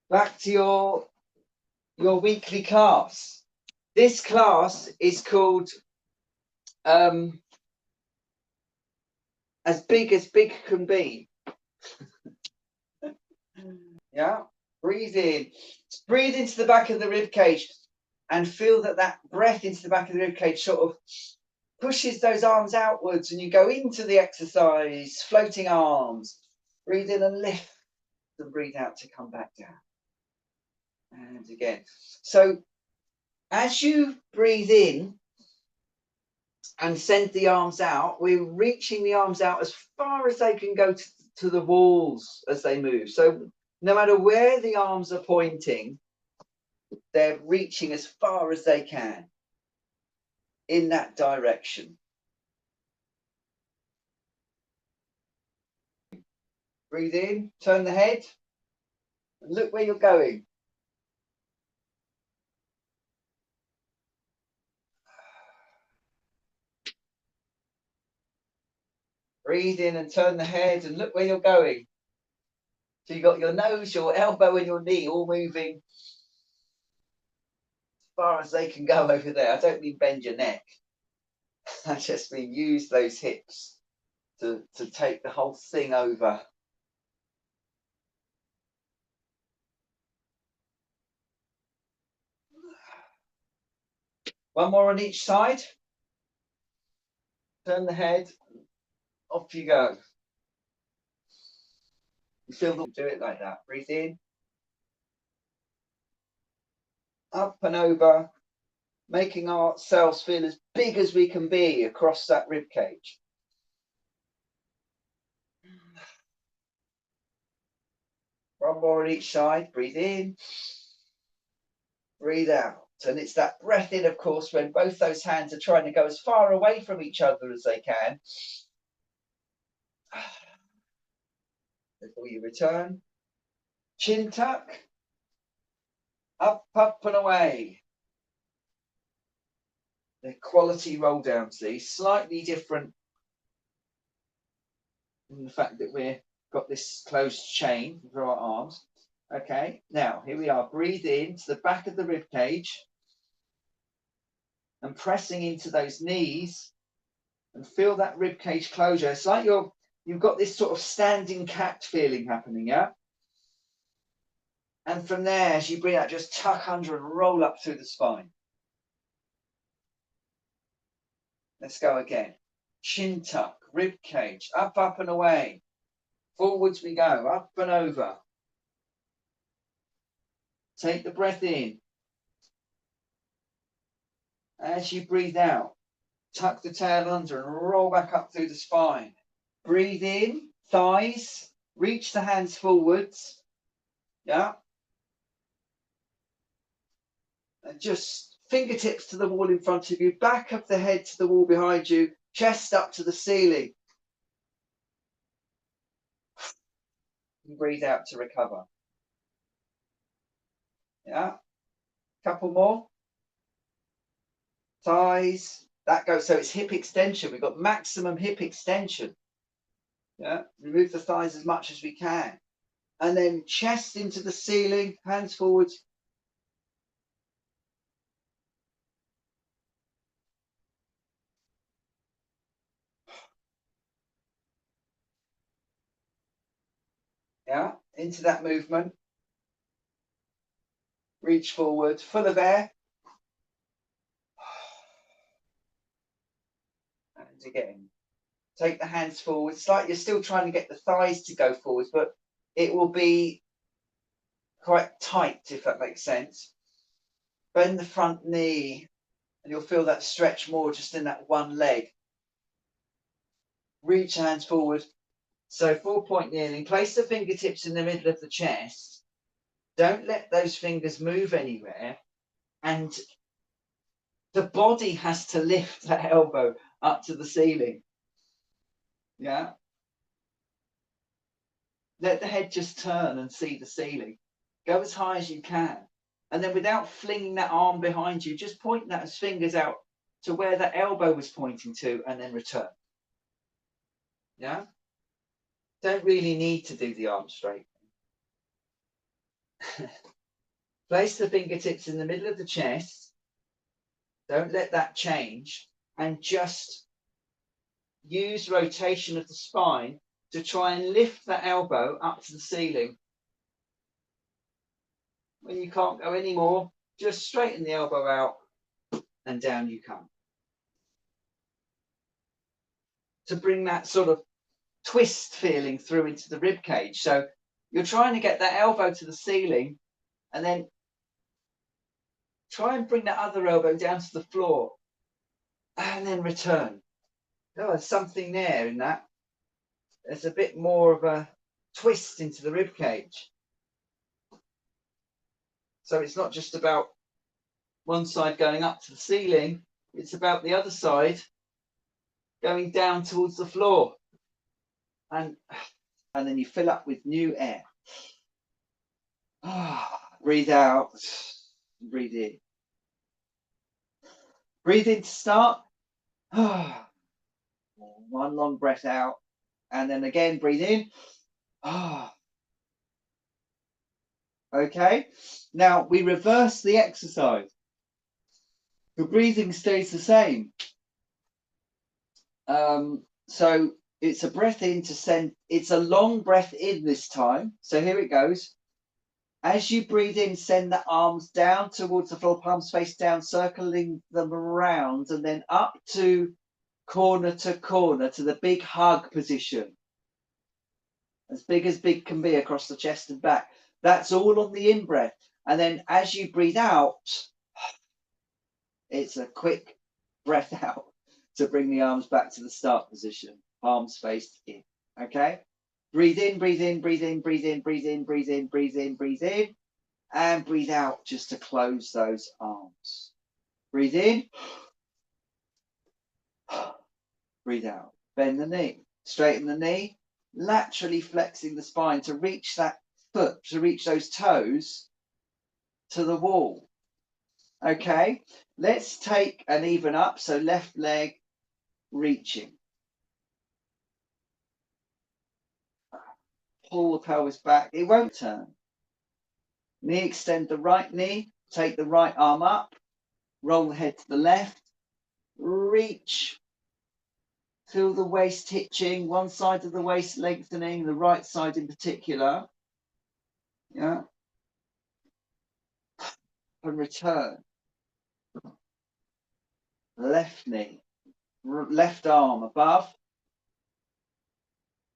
back to your weekly class. This class is called as big can be. Yeah, breathe in, breathe into the back of the rib cage, and feel that breath into the back of the rib cage sort of pushes those arms outwards, and you go into the exercise, floating arms. Breathe in and lift, and breathe out to come back down. And again. So as you breathe in and send the arms out, we're reaching the arms out as far as they can go to the walls as they move. So no matter where the arms are pointing, they're reaching as far as they can in that direction. Breathe in, turn the head, and look where you're going. Breathe in and turn the head and look where you're going. So you've got your nose, your elbow, and your knee all moving as far as they can go over there. I don't mean bend your neck. I just mean use those hips to take the whole thing over. One more on each side. Turn the head. Off you go. You feel the do it like that. Breathe in. Up and over. Making ourselves feel as big as we can be across that rib cage. One more on each side. Breathe in. Breathe out. And it's that breath in, of course, when both those hands are trying to go as far away from each other as they can. Before you return. Chin tuck. Up, up and away. The quality roll downs, these slightly different in the fact that we've got this closed chain for our arms. Okay, now here we are. Breathe in to the back of the rib cage and pressing into those knees and feel that rib cage closure. It's like you've got this sort of standing cat feeling happening, yeah? And from there, as you breathe out, just tuck under and roll up through the spine. Let's go again. Chin tuck, rib cage, up, up and away. Forwards we go, up and over. Take the breath in. As you breathe out, tuck the tail under and roll back up through the spine. Breathe in, thighs, reach the hands forwards. Yeah. And just fingertips to the wall in front of you, back of the head to the wall behind you, chest up to the ceiling. And breathe out to recover. Yeah. Couple more. Thighs. That goes. So it's hip extension. We've got maximum hip extension. Yeah. Remove the thighs as much as we can. And then chest into the ceiling, hands forwards. Yeah, into that movement. Reach forward, full of air. And again, take the hands forward. It's like you're still trying to get the thighs to go forwards, but it will be quite tight, if that makes sense. Bend the front knee, and you'll feel that stretch more just in that one leg. Reach hands forward. So 4-point kneeling. Place the fingertips in the middle of the chest. Don't let those fingers move anywhere. And the body has to lift that elbow up to the ceiling. Yeah. Let the head just turn and see the ceiling. Go as high as you can. And then without flinging that arm behind you, just point those fingers out to where that elbow was pointing to and then return. Yeah. Don't really need to do the arm straight. Place the fingertips in the middle of the chest. Don't let that change. And just use rotation of the spine to try and lift that elbow up to the ceiling. When you can't go anymore, just straighten the elbow out and down you come. To bring that sort of twist feeling through into the rib cage. So you're trying to get that elbow to the ceiling and then try and bring that other elbow down to the floor and then return. Oh, there's something there in that. There's a bit more of a twist into the rib cage. So it's not just about one side going up to the ceiling, it's about the other side going down towards the floor. And then you fill up with new air. Breathe out, breathe in. Breathe in to start. One long breath out. And then again, breathe in. Okay. Now we reverse the exercise. The breathing stays the same. So it's a breath in to send, it's a long breath in this time. So here it goes. As you breathe in, send the arms down towards the floor, palms face down, circling them around, and then up to corner to the big hug position. As big can be across the chest and back. That's all on the in breath. And then as you breathe out, it's a quick breath out to bring the arms back to the start position. Palms faced in. Okay? Breathe in, breathe in, breathe in, breathe in, breathe in, breathe in, breathe in, breathe in. And breathe out just to close those arms. Breathe in. Breathe out. Bend the knee. Straighten the knee. Laterally flexing the spine to reach that foot, to reach those toes to the wall. Okay, let's take an even up. So left leg reaching. Pull the pelvis back. It won't turn. Knee extend the right knee. Take the right arm up. Roll the head to the left. Reach. Feel the waist hitching. One side of the waist lengthening. The right side in particular. Yeah. And return. Left knee. Left arm above.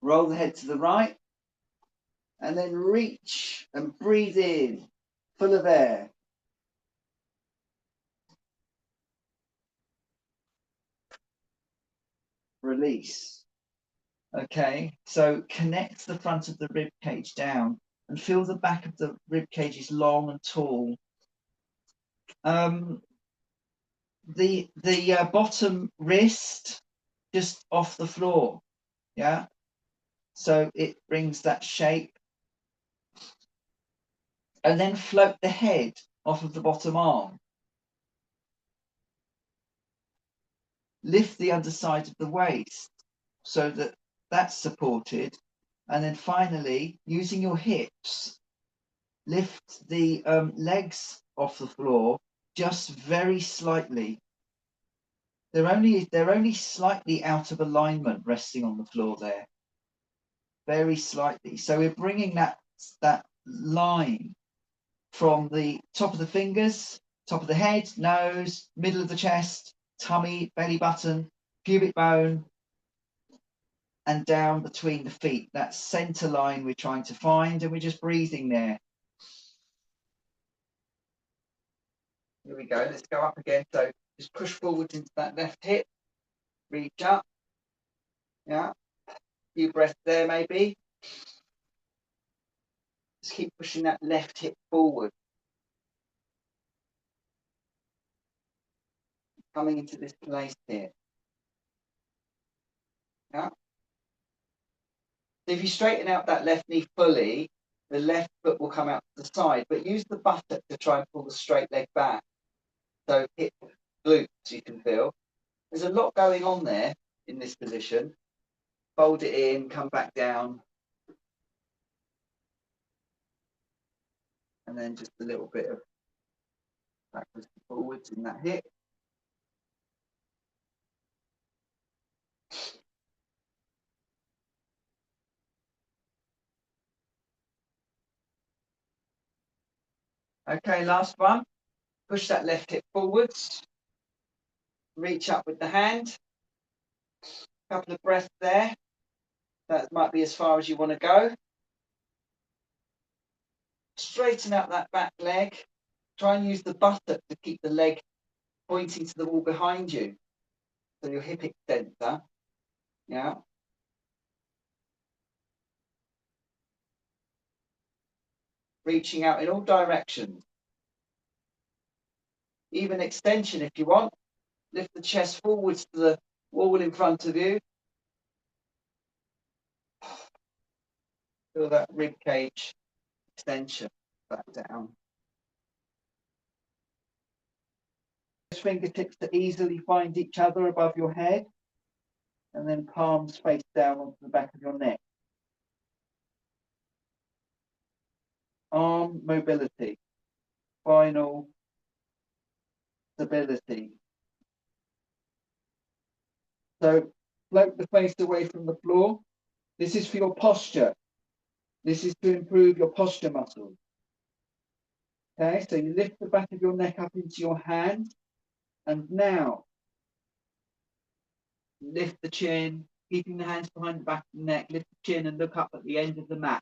Roll the head to the right. And then reach and breathe in, full of air. Release. Okay, so connect the front of the rib cage down and feel the back of the rib cage is long and tall. The bottom wrist just off the floor. Yeah, so it brings that shape. And then float the head off of the bottom arm. Lift the underside of the waist so that that's supported. And then finally, using your hips, lift the legs off the floor just very slightly. They're only slightly out of alignment, resting on the floor there. Very slightly. So we're bringing that line from the top of the fingers, top of the head, nose, middle of the chest, tummy, belly button, pubic bone, and down between the feet. That center line we're trying to find, and we're just breathing there. Here we go. Let's go up again. So just push forward into that left hip. Reach up. Yeah. A few breaths there, maybe. Just keep pushing that left hip forward. Coming into this place here. Yeah. So if you straighten out that left knee fully, the left foot will come out to the side, but use the buttock to try and pull the straight leg back. So hip, glutes you can feel. There's a lot going on there in this position. Fold it in, come back down. And then just a little bit of backwards and forwards in that hip. Okay, last one. Push that left hip forwards. Reach up with the hand. Couple of breaths there. That might be as far as you want to go. Straighten out that back leg. Try and use the buttock to keep the leg pointing to the wall behind you. So your hip extensor. Yeah. Reaching out in all directions. Even extension if you want. Lift the chest forwards to the wall in front of you. Feel that rib cage extension back down. Fingertips to easily find each other above your head, and then palms face down onto the back of your neck. Arm mobility, spinal stability. So float the face away from the floor. This is for your posture. This is to improve your posture muscles. Okay, so you lift the back of your neck up into your hand, and now lift the chin, keeping the hands behind the back of the neck, lift the chin and look up at the end of the mat.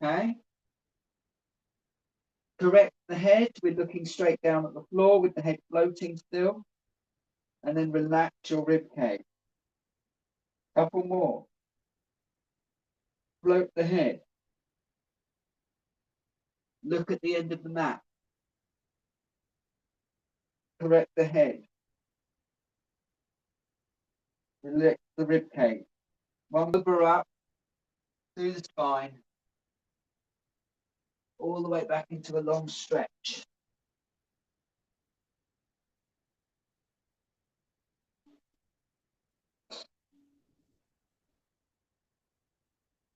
Okay? Correct the head, we're looking straight down at the floor with the head floating still. And then relax your rib cage. Couple more. Float the head. Look at the end of the mat. Correct the head. Relax the rib cage. One more up through the spine. All the way back into a long stretch.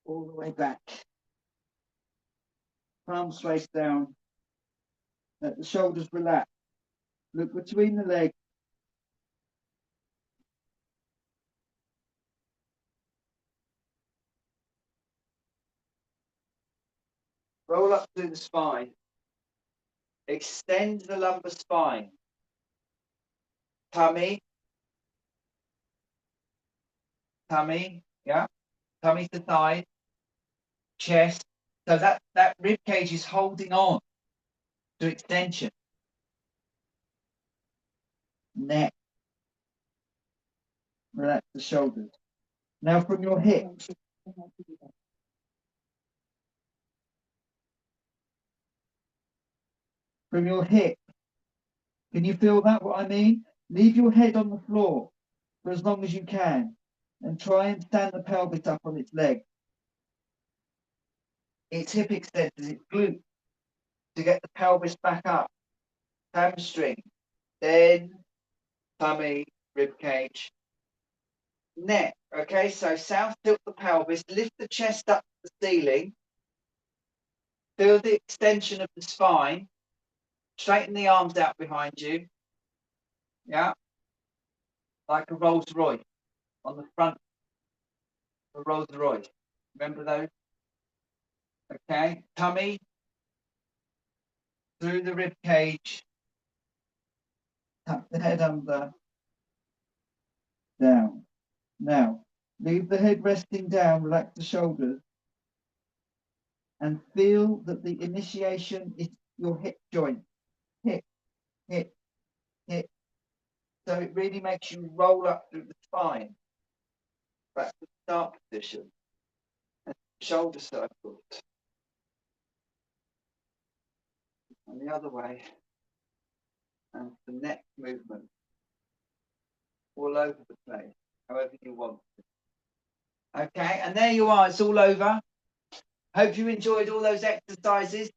All the way back. Palms face down. Let the shoulders relax. Look between the legs. Roll up through the spine. Extend the lumbar spine. Tummy. Tummy, yeah. Tummy to thigh. Chest. So that rib cage is holding on to extension. Neck. Relax the shoulders. Now from your hips. From your hip. Can you feel that, what I mean? Leave your head on the floor for as long as you can and try and stand the pelvis up on its leg. It's hip extenders, it's glute to get the pelvis back up. Hamstring, then tummy, rib cage, neck. Okay, so south tilt the pelvis, lift the chest up to the ceiling, feel the extension of the spine, straighten the arms out behind you. Yeah, like a Rolls Royce on the front of a Rolls Royce. Remember those? Okay, tummy through the rib cage, tuck the head under, down. Now, leave the head resting down, relax the shoulders, and feel that the initiation is your hip joint. Hip, hip, hip. So it really makes you roll up through the spine. Back to the start position. And shoulder circles. And the other way. And the neck movement. All over the place, however you want. Okay, and there you are, it's all over. Hope you enjoyed all those exercises.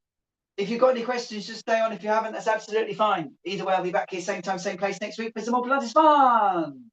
If you've got any questions, just stay on. If you haven't, that's absolutely fine. Either way, I'll be back here same time, same place next week for some more Pilates fun.